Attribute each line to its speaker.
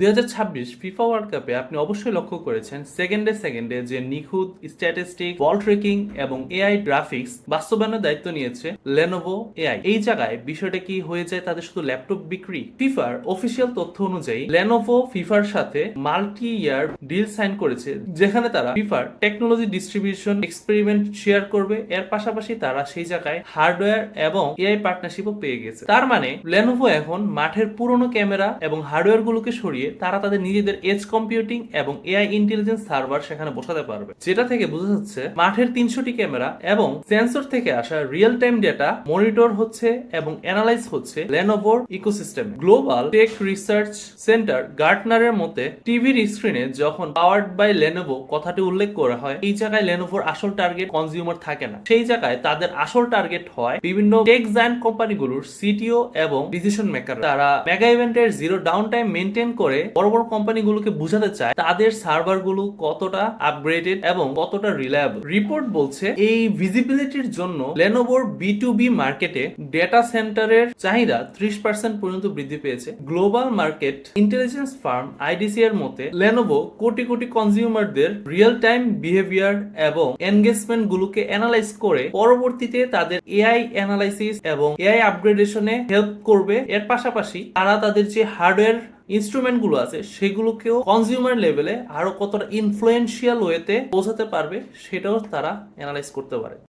Speaker 1: 2026 FIFA world কাপে আপনি অবশ্যই লক্ষ্য করেছেন সেকেন্ডে সেকেন্ডে যে নিখুঁত স্ট্যাটিস্টিক, বল ট্রেকিং এবং এআই গ্রাফিক্স বাস্তবায়নের দায়িত্ব নিয়েছে লেনোভো এআই। এই জায়গায় বিষয়টা কি হয়ে যায় তাদের শুধু ল্যাপটপ বিক্রি? ফিফার অফিসিয়াল তথ্য অনুযায়ী লেনোভো ফিফার সাথে মাল্টি ইয়ার ডিল সাইন করেছে, যেখানে তারা ফিফার টেকনোলজি ডিস্ট্রিবিউশন এক্সপেরিমেন্ট শেয়ার করবে। এর পাশাপাশি তারা সেই জায়গায় হার্ডওয়্যার এবং এআই পার্টনারশিপও পেয়ে গেছে। তার মানে লেনোভো এখন মাঠের পুরনো ক্যামেরা এবং হার্ডওয়্যার গুলোকে সরিয়ে তারা তাদের নিজেদের এজ কম্পিউটিং এবং এআই ইন্টেলিজেন্স সার্ভার সেখানে বসাতে পারবে, যেটা থেকে বোঝা যাচ্ছে মাঠের 300টি ক্যামেরা এবং সেন্সর থেকে আসা রিয়েল টাইম ডেটা মনিটর হচ্ছে এবং অ্যানালাইজ হচ্ছে লেনোভোর ecosystem. Global tech research center গার্টনারের মতে টিভির স্ক্রিনে যখন পাওয়ার্ড বাই লেনোভো কথাটি উল্লেখ করা হয়, এই জায়গায় লেনোভোর আসল টার্গেট কনজিউমার থাকে না। সেই জায়গায় তাদের আসল টার্গেট হয় বিভিন্ন টেক জায়ান্ট কোম্পানিগুলোর সিটিও এবং ডিসিশন মেকার। তারা মেগা ইভেন্টের জিরো ডাউন টাইম মেনটেন করে বড় বড় কোম্পানিগুলোকে বোঝাতে চায় তাদের সার্ভারগুলো কতটা আপগ্রেডেড এবং কতটা রিলায়েবল। রিপোর্ট বলছে এই ভিজিবিলিটির জন্য লেনোভোর B2B মার্কেটে ডেটা সেন্টারের চাহিদা 30% পর্যন্ত বৃদ্ধি পেয়েছে। Global market intelligence farm IDC এর মতে Lenovo crore crore কনজিউমারদের real time behaviour এবং এনগেজমেন্ট গুলোকে অ্যানালাইজ করে পরবর্তীতে তাদের এআই অ্যানালাইসিস এবং এআই আপগ্রেডেশনে হেল্প করবে। এর পাশাপাশি তারা তাদের যে হার্ডওয়্যার ইনস্ট্রুমেন্ট গুলো আছে সেগুলোকেও কনজিউমার লেভেলে আরো কতটা ইনফ্লুয়েন্সিয়াল ওয়েতে পৌঁছাতে পারবে সেটাও তারা অ্যানালাইজ করতে পারে।